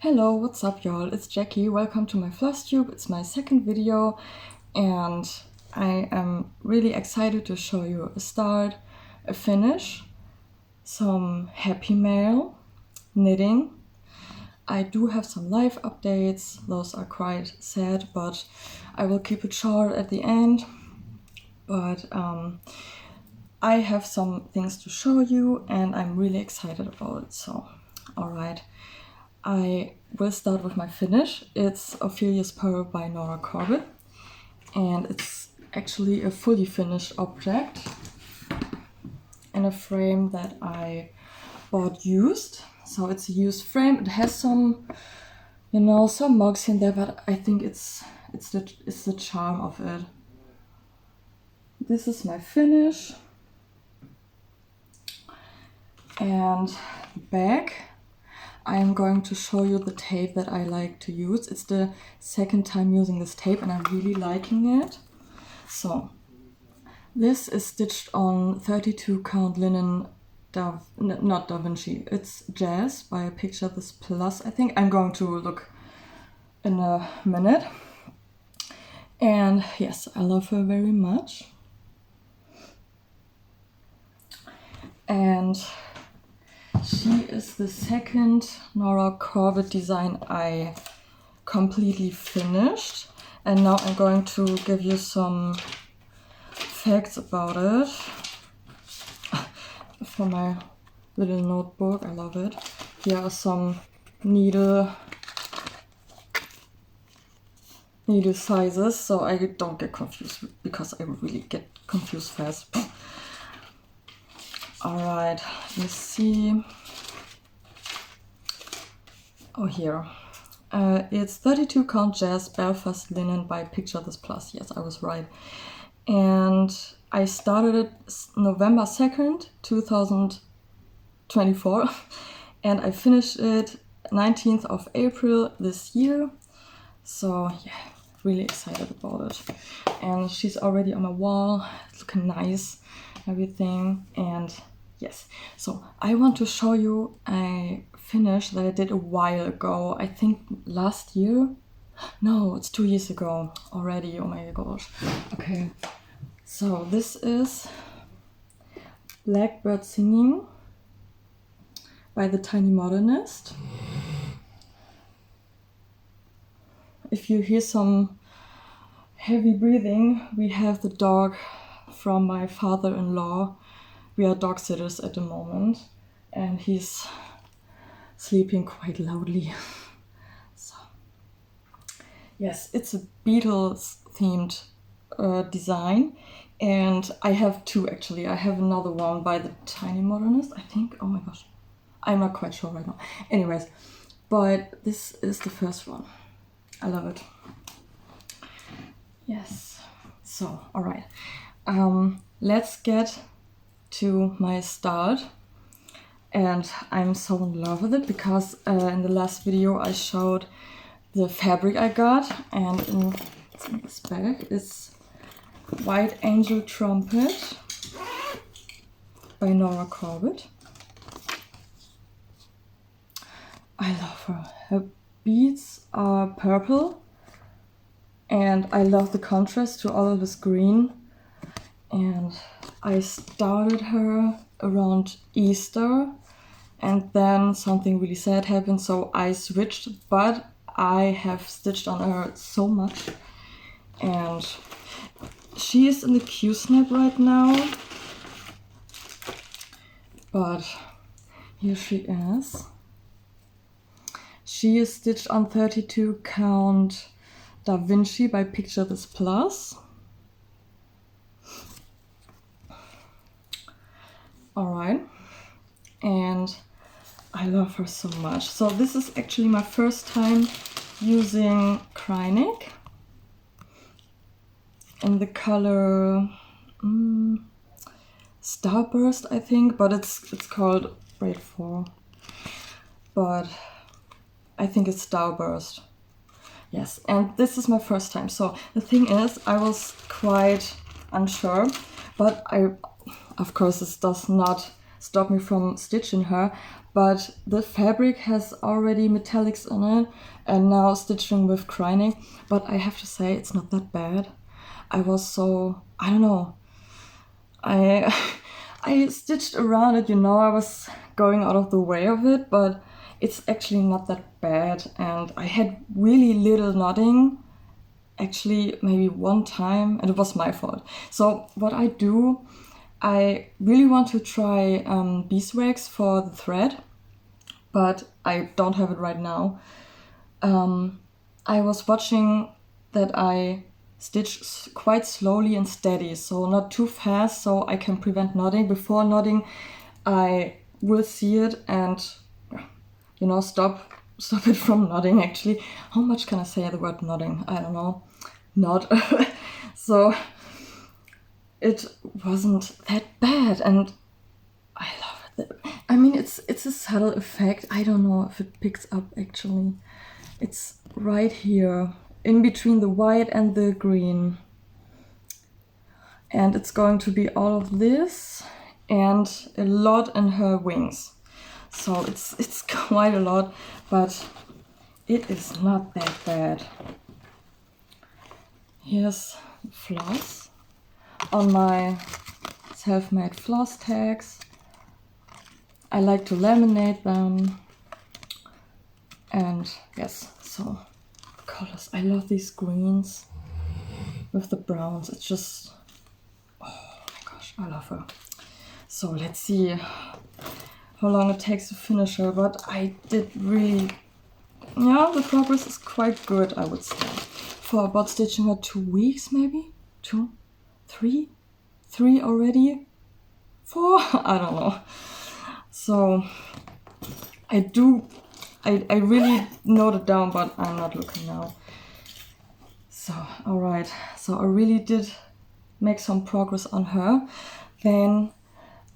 Hello, what's up y'all? It's Jacky. Welcome to my Flosstube. It's my second video and I am really excited to show you a start, a finish, some happy mail, knitting. I do have some live updates. Those are quite sad, but I will keep it short at the end. But I have some things to show you and I'm really excited about it. So, alright. I will start with my finish. It's Ophelia's Pearl by Nora Corbett, and it's actually a fully finished object in a frame that I bought used. So it's a used frame. It has some, some mugs in there, but I think it's the charm of it. This is my finish, and the back. I am going to show you the tape that I like to use. It's the second time using this tape and I'm really liking it. So, this is stitched on 32 count linen, not Da Vinci, it's Jazz by Picture This Plus. I think I'm going to look in a minute. And yes, I love her very much. And she is the second Nora Corbett design I completely finished. And now I'm going to give you some facts about it. For my little notebook, I love it. Here are some needle sizes, so I don't get confused, because I really get confused fast. Alright, let's see. Oh, here. It's 32 count Jazz Belfast linen by Picture This Plus. Yes, I was right. And I started it November 2nd, 2024. And I finished it 19th of April this year. So, yeah, really excited about it. And she's already on my wall. It's looking nice, everything. And yes, so I want to show you a finish that I did a while ago. I think last year? No, it's 2 years ago already. Oh my gosh. Okay, so this is Blackbird Singing by the Tiny Modernist. If you hear some heavy breathing, we have the dog from my father-in-law. We are dog sitters at the moment, and he's sleeping quite loudly. So, yes, it's a Beatles themed design, and I have two actually. I have another one by the Tiny Modernist, I think. Oh my gosh, I'm not quite sure right now. Anyways, but this is the first one. I love it. Yes. So, all right. Let's get to my start, and I'm so in love with it because in the last video I showed the fabric I got, and in this bag is White Angel Trumpet by Nora Corbett. I love her. Her beads are purple and I love the contrast to all of this green. And I started her around Easter, and then something really sad happened, so I switched, but I have stitched on her so much. And she is in the Q-snap right now, but here she is. She is stitched on 32 count Da Vinci by Picture This Plus. Alright, and I love her so much. So this is actually my first time using Krynic in the color Starburst, I think, but it's called Braid 4, but I think it's Starburst. Yes, and this is my first time. So the thing is, I was quite unsure, but of course, this does not stop me from stitching her, but the fabric has already metallics in it, and now stitching with grinding. But I have to say, it's not that bad. I was so, I don't know, I I stitched around it, you know, I was going out of the way of it, but it's actually not that bad. And I had really little knotting, actually maybe one time, and it was my fault. So what I do, I really want to try beeswax for the thread, but I don't have it right now. I was watching that I stitch quite slowly and steady, so not too fast, so I can prevent knotting. Before knotting, I will see it and, you know, stop it from knotting. Actually, how much can I say the word knotting? I don't know. Knot. So it wasn't that bad, and I love it. I mean, it's a subtle effect. I don't know if it picks up actually. It's right here, in between the white and the green. And it's going to be all of this and a lot in her wings. So it's quite a lot, but it is not that bad. Here's floss on my self-made floss tags. I like to laminate them. And yes, so colors. I love these greens with the browns. It's just, oh my gosh, I love her. So let's see how long it takes to finish her, but I did really, yeah, the progress is quite good, I would say. For about stitching her 2 weeks, maybe? 2? 3? 3 already? 4? I don't know. So I really noted down, but I'm not looking now. So, alright. So I really did make some progress on her. Then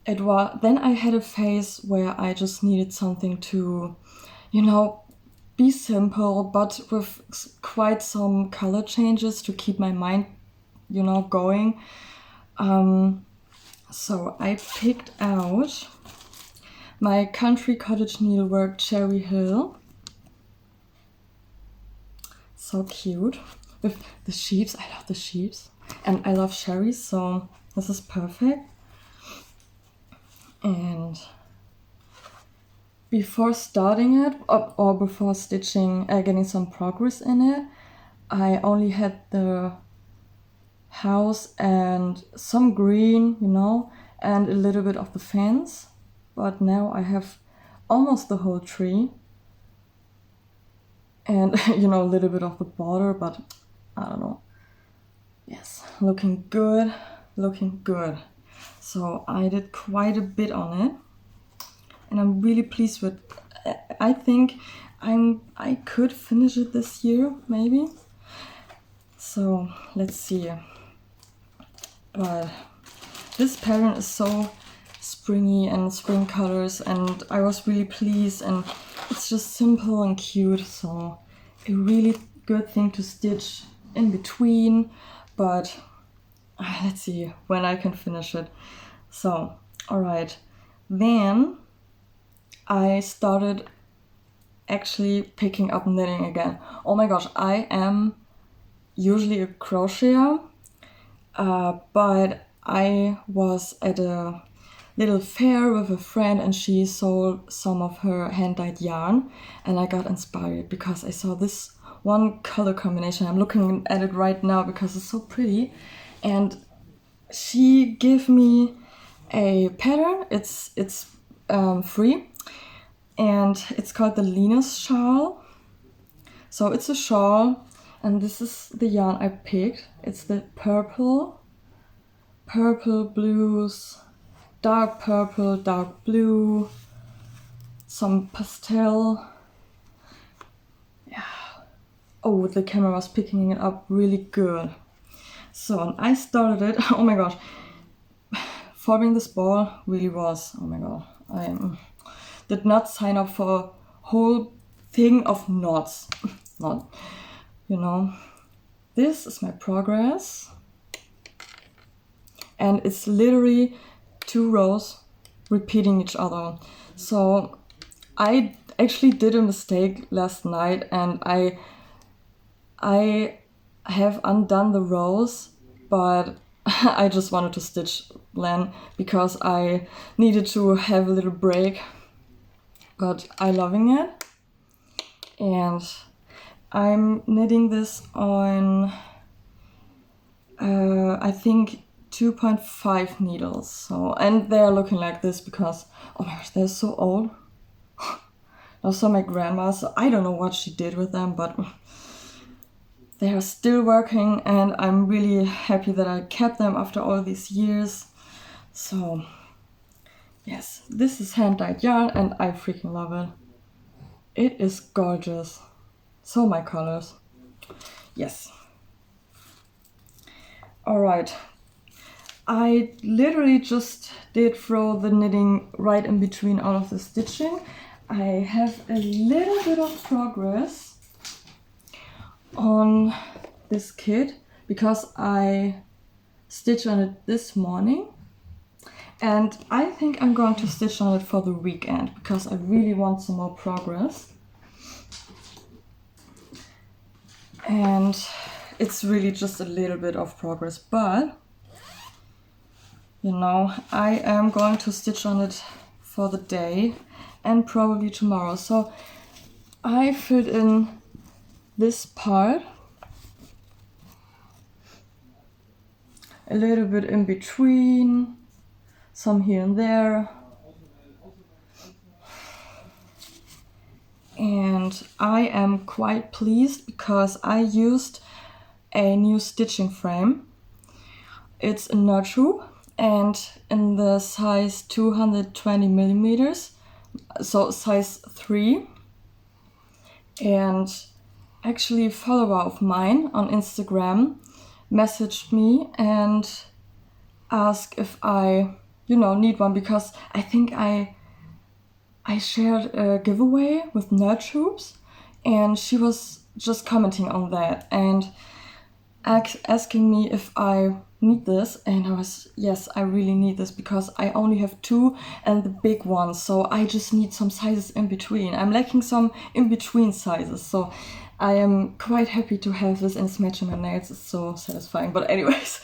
I had a phase where I just needed something to, you know, be simple, but with quite some color changes to keep my mind, you know, going. So I picked out my country cottage needlework Cherry Hill. So cute. With the sheeps, I love the sheeps. And I love cherries, so this is perfect. And before starting it, or before stitching, getting some progress in it, I only had the house and some green, you know, and a little bit of the fence. But now I have almost the whole tree. And, you know, a little bit of the border, but I don't know. Yes, looking good, looking good. So I did quite a bit on it. And I'm really pleased with it. I think I could finish it this year, maybe. So let's see. But this pattern is so springy and spring colors, and I was really pleased, and it's just simple and cute, so a really good thing to stitch in between. But let's see when I can finish it. So alright, then I started actually picking up knitting again. Oh my gosh, I am usually a crocheter, but I was at a little fair with a friend and she sold some of her hand-dyed yarn, and I got inspired because I saw this one color combination. I'm looking at it right now because it's so pretty, and she gave me a pattern. It's free, and it's called the Linus shawl. So it's a shawl, and this is the yarn I picked. It's the purple blues, dark purple, dark blue, some pastel. Yeah. Oh, the camera was picking it up really good. So I started it. Oh my gosh. Forming this ball really was, oh my god. I did not sign up for a whole thing of knots. Not, you know. This is my progress. And it's literally 2 rows repeating each other. So I actually did a mistake last night, and I have undone the rows, but I just wanted to stitch then because I needed to have a little break. But I'm loving it, and I'm knitting this on I think 2.5 needles. So, and they're looking like this because, oh my gosh, they're so old. Those are my grandma's, so I don't know what she did with them, but they are still working, and I'm really happy that I kept them after all these years. So yes, this is hand-dyed yarn, and I freaking love it. It is gorgeous. So my colors. Yes. Alright. I literally just did throw the knitting right in between all of the stitching. I have a little bit of progress on this kit because I stitched on it this morning, and I think I'm going to stitch on it for the weekend because I really want some more progress. And it's really just a little bit of progress, but you know, I am going to stitch on it for the day and probably tomorrow. So I filled in this part a little bit in between, some here and there, and I am quite pleased because I used a new stitching frame. It's a notch-hoop and in the size 220 millimeters, so size 3. And actually a follower of mine on Instagram messaged me and asked if I, need one, because I think I shared a giveaway with nerd hoops, and she was just commenting on that and asking me if I need this, and I was, yes, I really need this because I only have 2 and the big one, so I just need some sizes in between. I'm lacking some in between sizes, so I am quite happy to have this, and it's matching my nails. It's so satisfying. But anyways,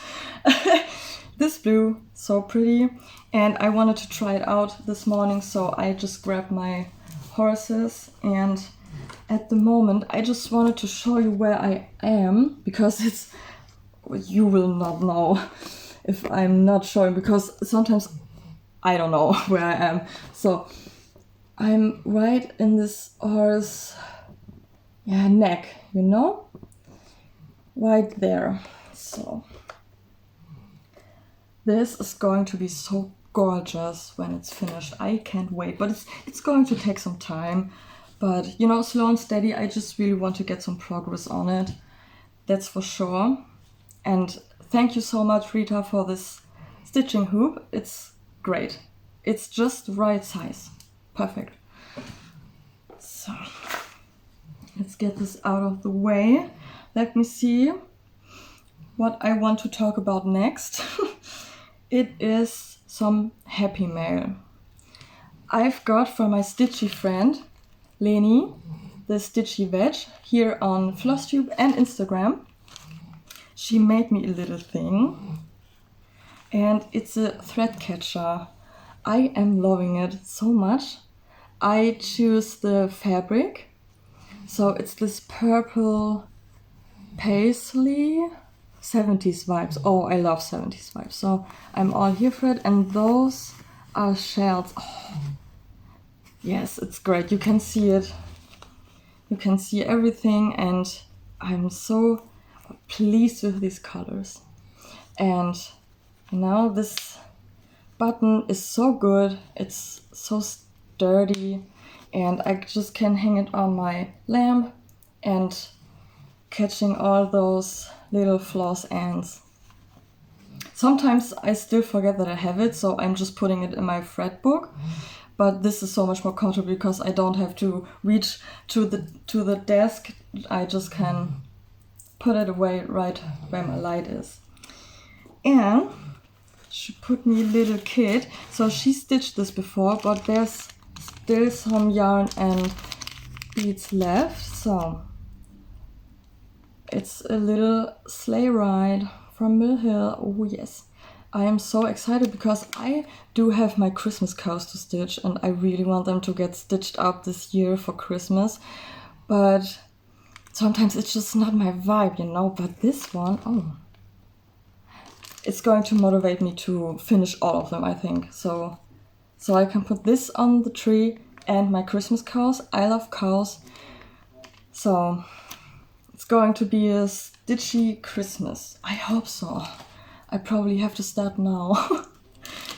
this blue, so pretty, and I wanted to try it out this morning, so I just grabbed my horses, and at the moment I just wanted to show you where I am, because you will not know if I'm not showing, because sometimes I don't know where I am. So I'm right in this horse neck, right there. So this is going to be so gorgeous when it's finished. I can't wait, but it's going to take some time, but slow and steady. I just really want to get some progress on it, that's for sure. And thank you so much, Rita, for this stitching hoop. It's great. It's just the right size. Perfect. So let's get this out of the way. Let me see what I want to talk about next. It is some happy mail. I've got from my stitchy friend, Leni, the Stitchy Veg, here on Flosstube and Instagram. She made me a little thing, and it's a thread catcher. I am loving it so much. I choose the fabric, so it's this purple paisley, 70s vibes. Oh, I love 70s vibes, so I'm all here for it. And those are shells. Oh, yes, it's great. You can see it. You can see everything, and I'm so pleased with these colors. And now this button is so good. It's so sturdy, and I just can hang it on my lamp and catching all those little floss ends. Sometimes I still forget that I have it, so I'm just putting it in my thread book. But this is so much more comfortable because I don't have to reach to the desk. I just can put it away right where my light is. And she put me a little kit. So she stitched this before, but there's still some yarn and beads left, so it's a little sleigh ride from Mill Hill. Oh yes, I am so excited because I do have my Christmas cows to stitch and I really want them to get stitched up this year for Christmas, but sometimes it's just not my vibe, you know. But this one, oh, it's going to motivate me to finish all of them, I think. So I can put this on the tree and my Christmas cows. I love cows. So it's going to be a stitchy Christmas. I hope so. I probably have to start now.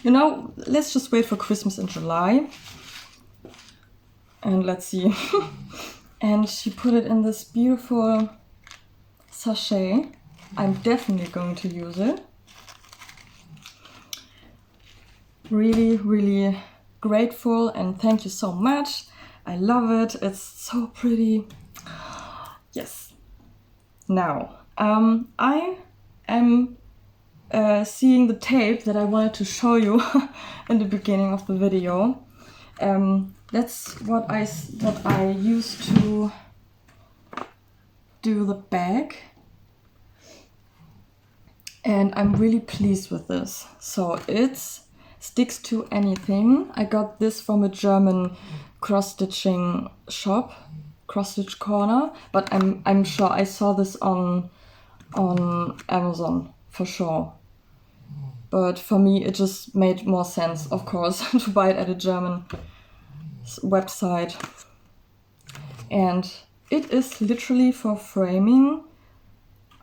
You know, let's just wait for Christmas in July. And let's see. And she put it in this beautiful sachet. I'm definitely going to use it. Really, really grateful and thank you so much. I love it. It's so pretty. Yes. Now, I am seeing the tape that I wanted to show you in the beginning of the video. That's what I used to do the back. And I'm really pleased with this. So it's sticks to anything. I got this from a German cross-stitching shop, Cross Stitch Corner, but I'm sure I saw this on Amazon for sure. But for me it just made more sense, of course, to buy it at a German website. And it is literally for framing.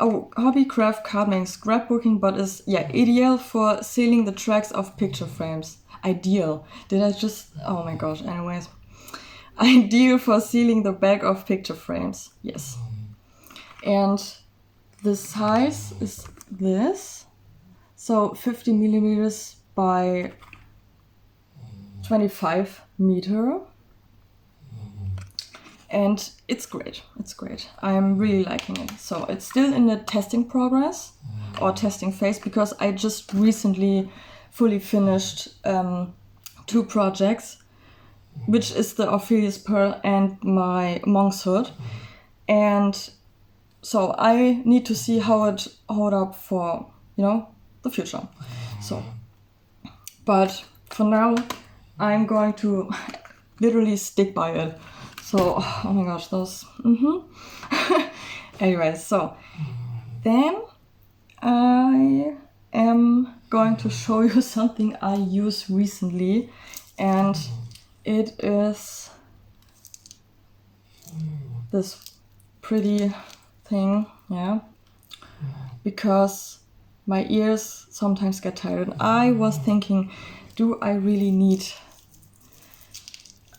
Oh, hobbycraft card making, scrapbooking, but is, yeah, ideal for sealing the tracks of picture frames. Ideal. Did I just, oh my gosh, anyways. Ideal for sealing the back of picture frames, yes. And the size is this. So 50 millimeters by 25 meter. And it's great, it's great. I'm really liking it. So it's still in the testing progress or testing phase because I just recently fully finished 2 projects, which is the Ophelia's Pearl and my Monk's Hood. And so I need to see how it hold up for, you know, the future. So, but for now, I'm going to literally stick by it. So, oh my gosh, those, Anyways, so then I am going to show you something I used recently, and it is this pretty thing, yeah, because my ears sometimes get tired. And I was thinking, do I really need,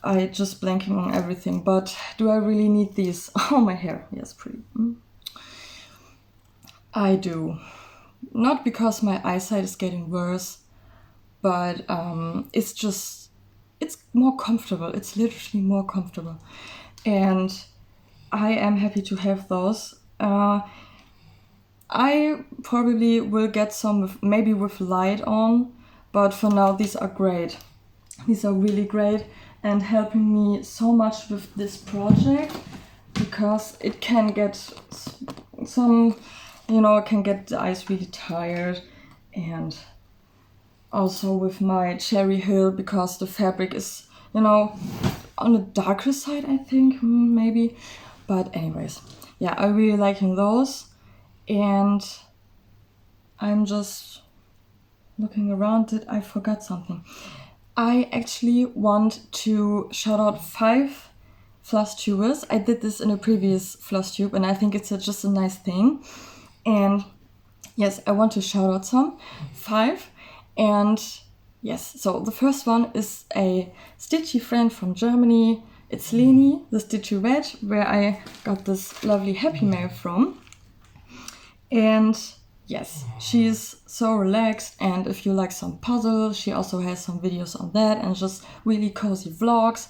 I just blanking on everything, but do I really need these? Oh, my hair, yes, pretty. I do. Not because my eyesight is getting worse, but it's just, it's more comfortable. It's literally more comfortable. And I am happy to have those. I probably will get some with, maybe with light on, but for now these are great. These are really great and helping me so much with this project, because it can get some, you know, it can get the eyes really tired. And also with my Cherry Hill, because the fabric is, you know, on the darker side, I think, maybe. But anyways, yeah, I'm really liking those. And I'm just looking around. Did I forget something? I actually want to shout out 5 Flosstubers. I did this in a previous Flosstube and I think it's just a nice thing. And yes, I want to shout out some 5. And yes, so the first one is a stitchy friend from Germany. It's Leni, the Stitchy Red, where I got this lovely happy mail from. And yes, she's so relaxed, and if you like some puzzle, she also has some videos on that and just really cozy vlogs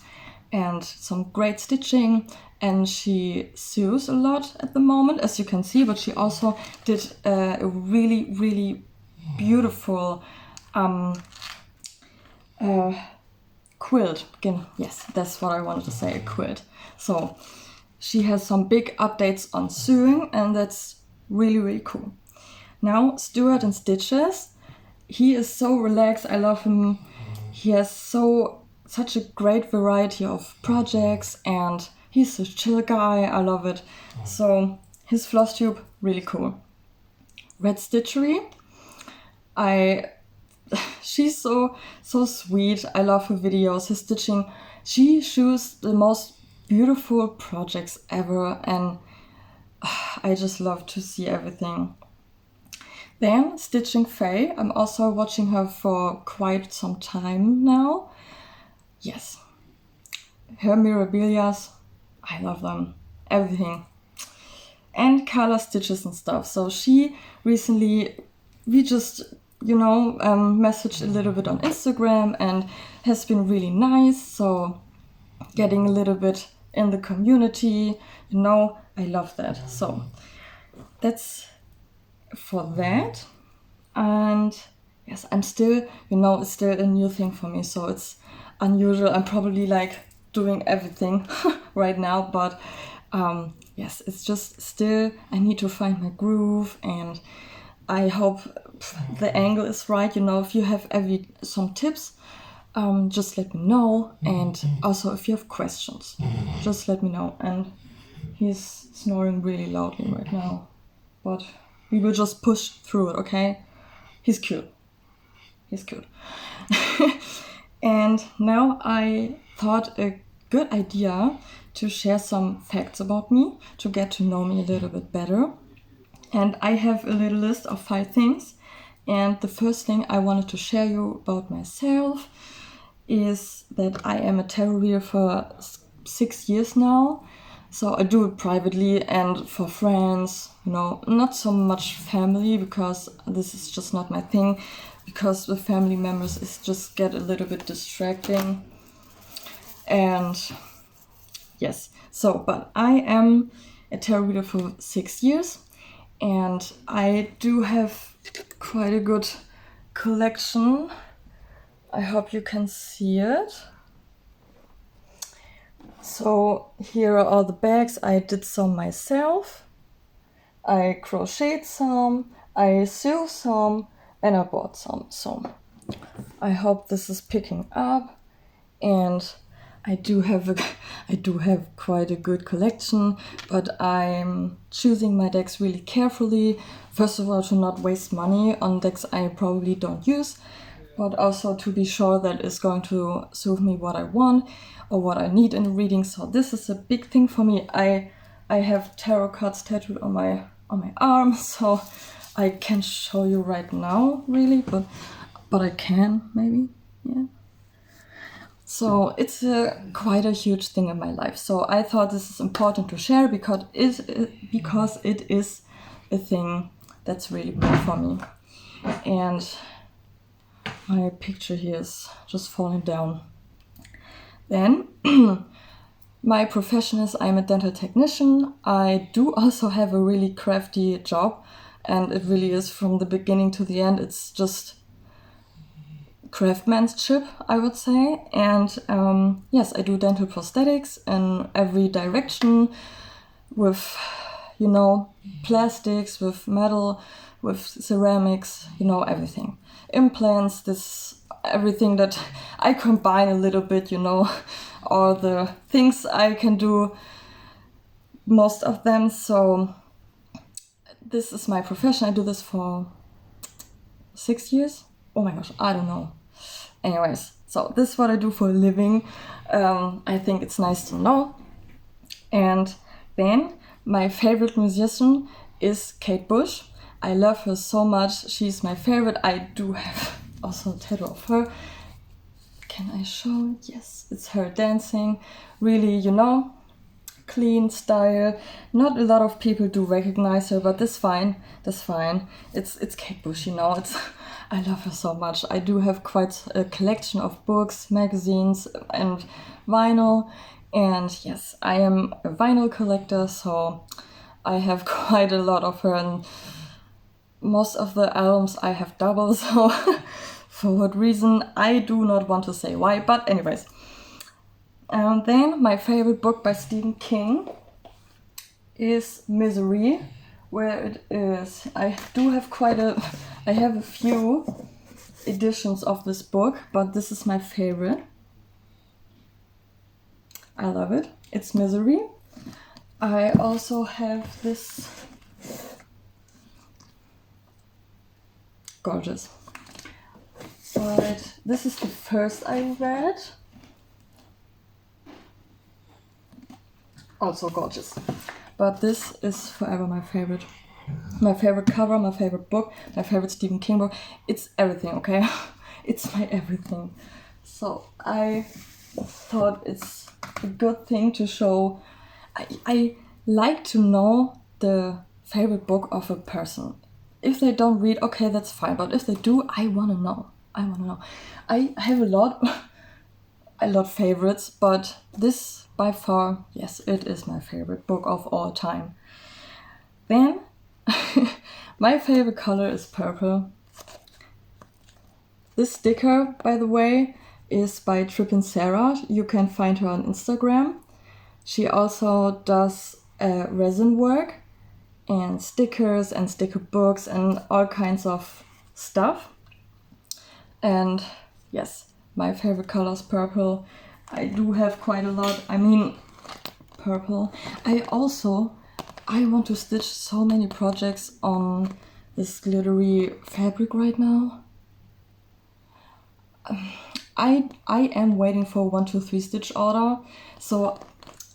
and some great stitching. And she sews a lot at the moment, as you can see, but she also did a really, really beautiful quilt. Again, yes, that's what I wanted to say, a quilt. So she has some big updates on sewing, and that's really, really cool. Now, Stuart and Stitches, he is so relaxed. I love him. He has such a great variety of projects, and he's a chill guy. I love it. So his Flosstube, really cool. Red Stitchery, she's so sweet. I love her videos, her stitching. She chooses the most beautiful projects ever, and I just love to see everything. Then Stitching Faye, I'm also watching her for quite some time now. Yes, her Mirabilias, I love them, everything. And color stitches and stuff. So she recently, we just, messaged a little bit on Instagram, and has been really nice. So getting a little bit in the community, I love that. So that's for that. And yes, I'm still, it's still a new thing for me, so it's unusual. I'm probably like doing everything right now, but yes, it's just still, I need to find my groove, and I hope the angle is right. If you have some tips, just let me know. And also, if you have questions, just let me know. And he's snoring really loudly right now, but we will just push through it, okay? He's cute. And now I thought a good idea to share some facts about me, to get to know me a little bit better. And I have a little list of 5 things. And the first thing I wanted to share you about myself is that I am a tarot reader for 6 years now. So I do it privately and for friends, not so much family, because this is just not my thing, because the family members just get a little bit distracting. And yes, but I am a tarot reader for 6 years, and I do have quite a good collection. I hope you can see it. So here are all the bags. I did some myself. I crocheted some, I sewed some, and I bought some. So I hope this is picking up, and I do have quite a good collection, but I'm choosing my decks really carefully. First of all, to not waste money on decks I probably don't use, but also to be sure that it's going to serve me what I want or what I need in a reading. So this is a big thing for me. I have tarot cards tattooed on my arm, so I can't show you right now really, but I can maybe, yeah. So it's quite a huge thing in my life. So I thought this is important to share because it is a thing that's really big for me. And my picture here is just falling down. Then my profession is I'm a dental technician. I do also have a really crafty job, and it really is from the beginning to the end. It's just craftsmanship, I would say. And yes, I do dental prosthetics in every direction, with plastics, with metal, with ceramics, everything. Implants, everything that I combine a little bit, all the things I can do, most of them. So this is my profession. I do this for 6 years. Oh my gosh, I don't know. Anyways, so this is what I do for a living. I think it's nice to know. And then my favorite musician is Kate Bush. I love her so much. She's my favorite. I do have also a tattoo of her. Can I show it? Yes, it's her dancing. Really, clean style. Not a lot of people do recognize her, but that's fine. It's Kate Bush, I love her so much. I do have quite a collection of books, magazines, and vinyl. And yes, I am a vinyl collector, so I have quite a lot of her, and most of the albums I have double, so for what reason, I do not want to say why, but anyways. And then my favorite book by Stephen King is Misery, where it is. I have a few editions of this book, but this is my favorite. I love it. It's Misery. I also have this. Gorgeous. But this is the first I read. Also gorgeous. But this is forever my favorite. My favorite cover, my favorite book, my favorite Stephen King book. It's everything, okay? It's my everything. So I thought it's a good thing to show. I like to know the favorite book of a person. If they don't read, okay, that's fine. But if they do, I want to know. I have a lot favorites, but this by far, yes, it is my favorite book of all time. Then, my favorite color is purple. This sticker, by the way, is by Trippin' Sarah. You can find her on Instagram. She also does resin work and stickers and sticker books and all kinds of stuff. And yes, my favorite color is purple. I do have quite a lot. I mean, purple. I want to stitch so many projects on this glittery fabric right now. I am waiting for 1, 2, 3 stitch order, so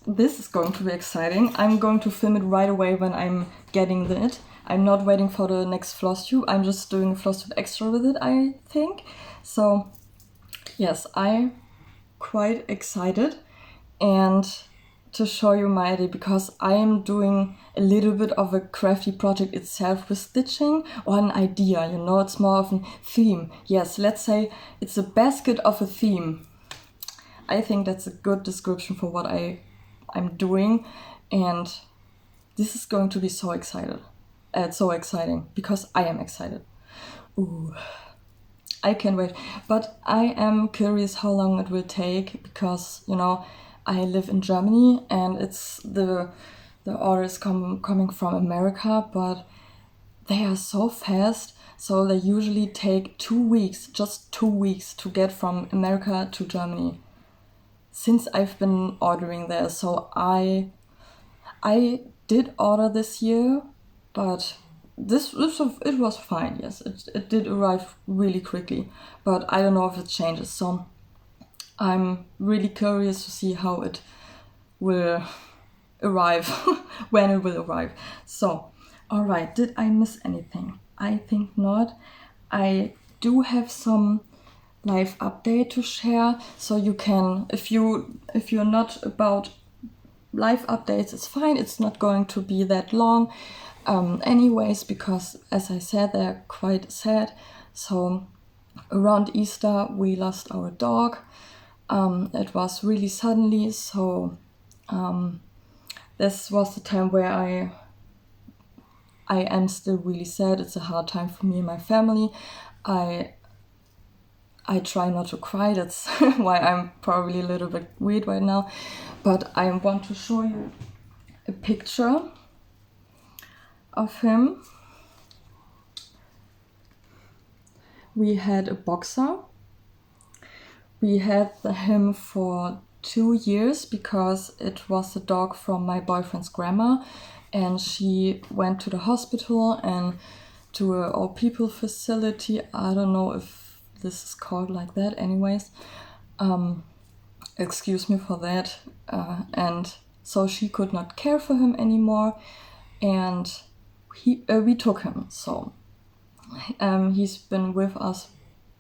this is going to be exciting. I'm going to film it right away when I'm getting it. I'm not waiting for the next Flosstube. I'm just doing a Flosstube extra with it, I think. So yes, I'm quite excited and to show you my idea, because I am doing a little bit of a crafty project itself with stitching, or an idea, you know, it's more of a theme. Yes, let's say it's a basket of a theme. I think that's a good description for what I'm doing, and this is going to be so exciting because I am excited. Ooh, I can't wait. But I am curious how long it will take, because, you know, I live in Germany and it's the orders coming from America, but they are so fast. So they usually take 2 weeks, just 2 weeks to get from America to Germany. Since I've been ordering there, so I did order this year, but it was fine. Yes, it did arrive really quickly, but I don't know if it changes. So I'm really curious to see how it will arrive, when it will arrive. So, all right, did I miss anything? I think not. I do have some live update to share, so you can, if you're not about live updates, it's fine. It's not going to be that long anyways, because as I said, they're quite sad. So around Easter we lost our dog. It was really suddenly, so this was the time where I am still really sad. It's a hard time for me and my family. I try not to cry, that's why I'm probably a little bit weird right now. But I want to show you a picture of him. We had a boxer. We had him for 2 years because it was a dog from my boyfriend's grandma, and she went to the hospital and to an old people facility. I don't know if this is called like that, anyways. Excuse me for that. And so she could not care for him anymore, and we took him. So he's been with us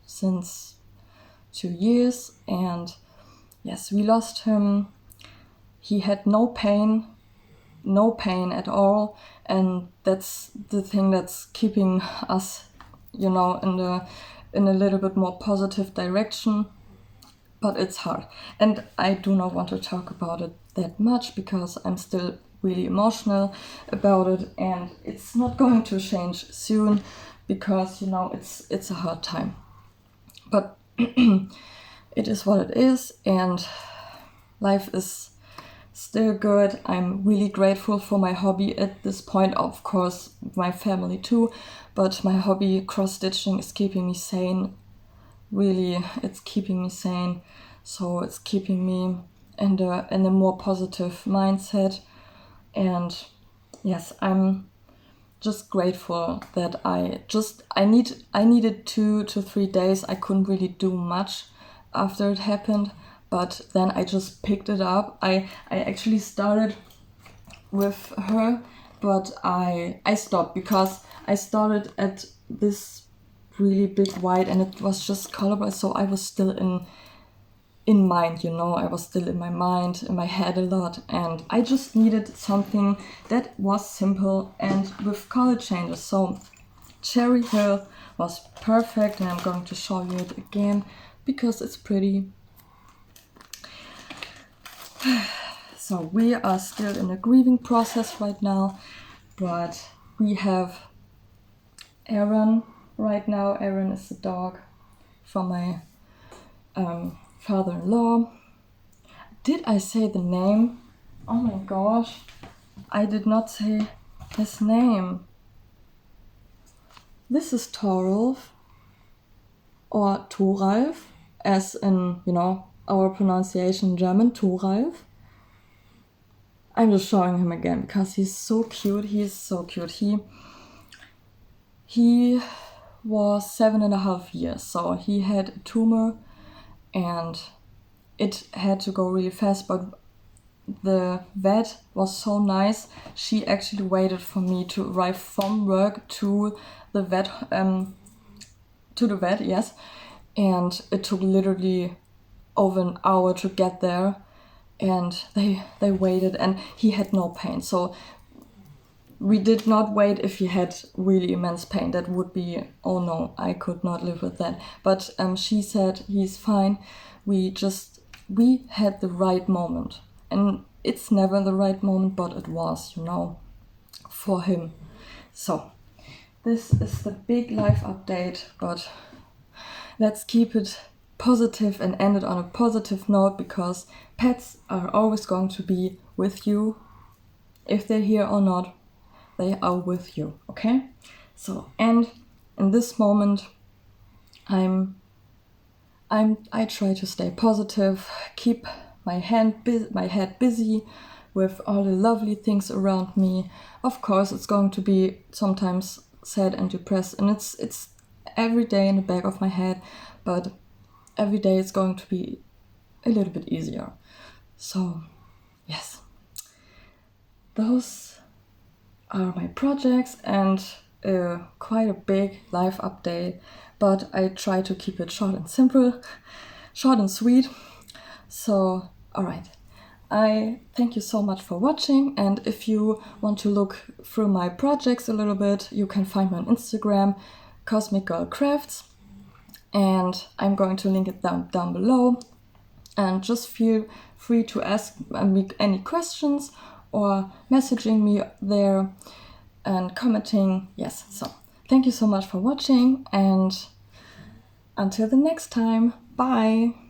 since 2 years, and yes, we lost him. He had no pain at all, and that's the thing that's keeping us, you know, in a little bit more positive direction. But it's hard, and I do not want to talk about it that much because I'm still really emotional about it, and it's not going to change soon because, you know, it's a hard time. But it is what it is, and life is still good. I'm really grateful for my hobby at this point, of course my family too, but my hobby cross-stitching is keeping me sane. Really, it's keeping me sane, so it's keeping me in a more positive mindset. And yes, I'm just grateful that I needed 2 to 3 days. I couldn't really do much after it happened, but then I just picked it up. I actually started with her, but I stopped because I started at this really big white and it was just colorful, so I was still in mind, you know, I was still in my mind, in my head a lot, and I just needed something that was simple and with color changes. So Cherry Hill was perfect, and I'm going to show you it again because it's pretty. So we are still in a grieving process right now, but we have Aaron right now. Aaron is the dog from my father-in-law. Did I say the name? Oh my gosh, I did not say his name. This is Torulf, or Thoralf, as in, you know, our pronunciation in German, Thoralf. I'm just showing him again because he's so cute. He is so cute. He was 7.5 years, so he had a tumor and it had to go really fast, but the vet was so nice. She actually waited for me to arrive from work to the vet, yes, and it took literally over an hour to get there, and they waited, and he had no pain. So we did not wait if he had really immense pain. That would be, oh no, I could not live with that. But she said he's fine. We had the right moment. And it's never the right moment, but it was, you know, for him. So this is the big life update, but let's keep it positive and end it on a positive note, because pets are always going to be with you. If they're here or not, they are with you, okay? So, and in this moment, I try to stay positive, keep my head busy with all the lovely things around me. Of course, it's going to be sometimes sad and depressed, and it's every day in the back of my head, but every day it's going to be a little bit easier. So, yes, those are my projects and quite a big life update, but I try to keep it short and simple, short and sweet. So, alright, I thank you so much for watching, and if you want to look through my projects a little bit, you can find me on Instagram, Cosmic Girl Crafts, and I'm going to link it down below, and just feel free to ask me any questions or messaging me there and commenting. Yes, so thank you so much for watching, and until the next time, bye!